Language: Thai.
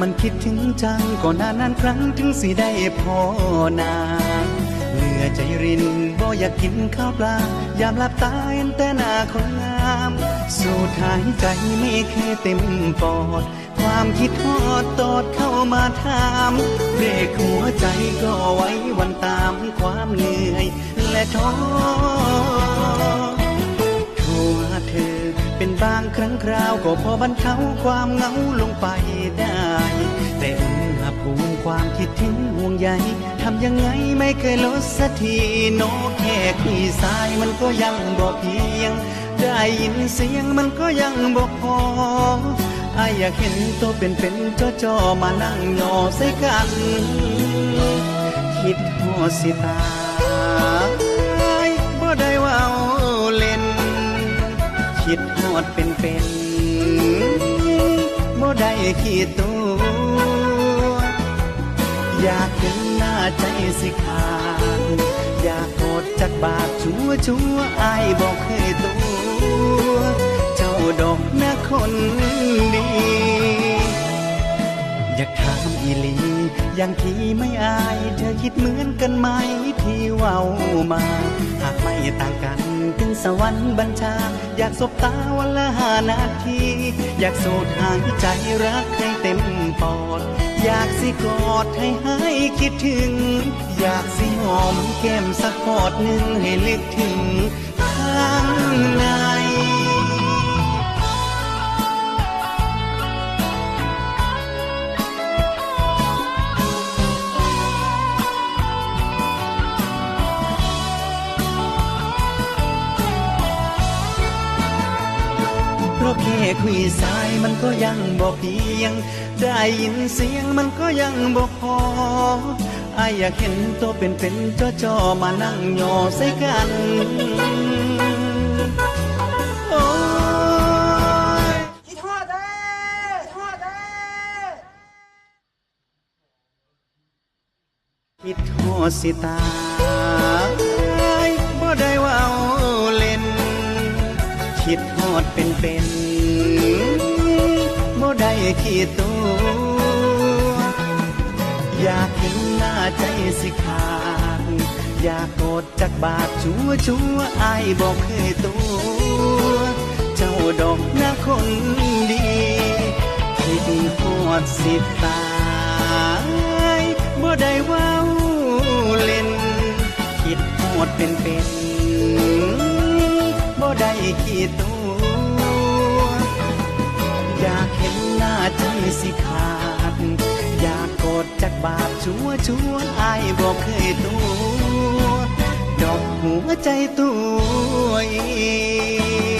มันคิดถึงจังก็นานครั้งถึงสิได้พอนาเหนื่อใจรินบ่อยากกินข้าวปลายามหลับตาเห็นแต่หน้าคนงามสูดหายใจไม่เคยเต็มปอดความคิดฮอดตอดเข้ามาถามเบรกหัวใจก็ไว้วันตามความเหนื่อยและท้อโทรหาเธอเป็นบางครั้งคราวก็พอบรรเทาความเหงาลงไปได้แต่อุณหภูมิความคิดถึงห่วงใยทำยังไงไม่เคยลดสักทีโนแค่คุยสายมันก็ยังบ่เพียงได้ยินเสียงมันก็ยังบ่พออยากเห็นตัวเป็นจ่อมานั่งยอใส่กันคิดฮอดสิตายบ่ได้ว่าเล่นคิดฮอดเป็นบ่ได้ขี้ตัวอยากเห็นหน้าใจสิขาดอยากกอดจากบาดชัวอายบอกเคยตัวเจ้าดอกนะคนดีอยากถามอีหลีอย่างที่ไม่อายเธอคิดเหมือนกันไหมที่เว้ามาหากไม่ต่างกันเป็นสวรรค์บัญชาอยากสบตาวันละ5 นาทีอยากสูดหายใจรักให้เต็มปอดอยากสิกอดให้หายคิดถึงอยากสิหอมแก้มสักกอดหนึ่งให้ลึกถึงข้างในเพราะแค่คุยสายมันก็ยังบ่เพียงได้ยินเสียงมันก็ยังบ่พออยากเห็นตัวเป็นจ่อมานั่งยอใส่กันโอ้ยคิดฮอดคิดฮอดสิตายบ่ได้ว่าเล่นคิดฮอดเป็นบ่ได้ขี้ตัวอยากเห็นหน้าใจสิขาดอยากกอดจากบาดชัวอายบอกเคยตัวเจ้าดอกนะคนดีคิดฮอดสิตายบ่ได้ว่าเล่นคิดฮอดเป็นบ่ได้ขี้ตัวอยากเห็นหน้าใจสิขาดอยากกอดจากบาดชัวอายบอกเคยตัวดอกหัวใจตัวเอง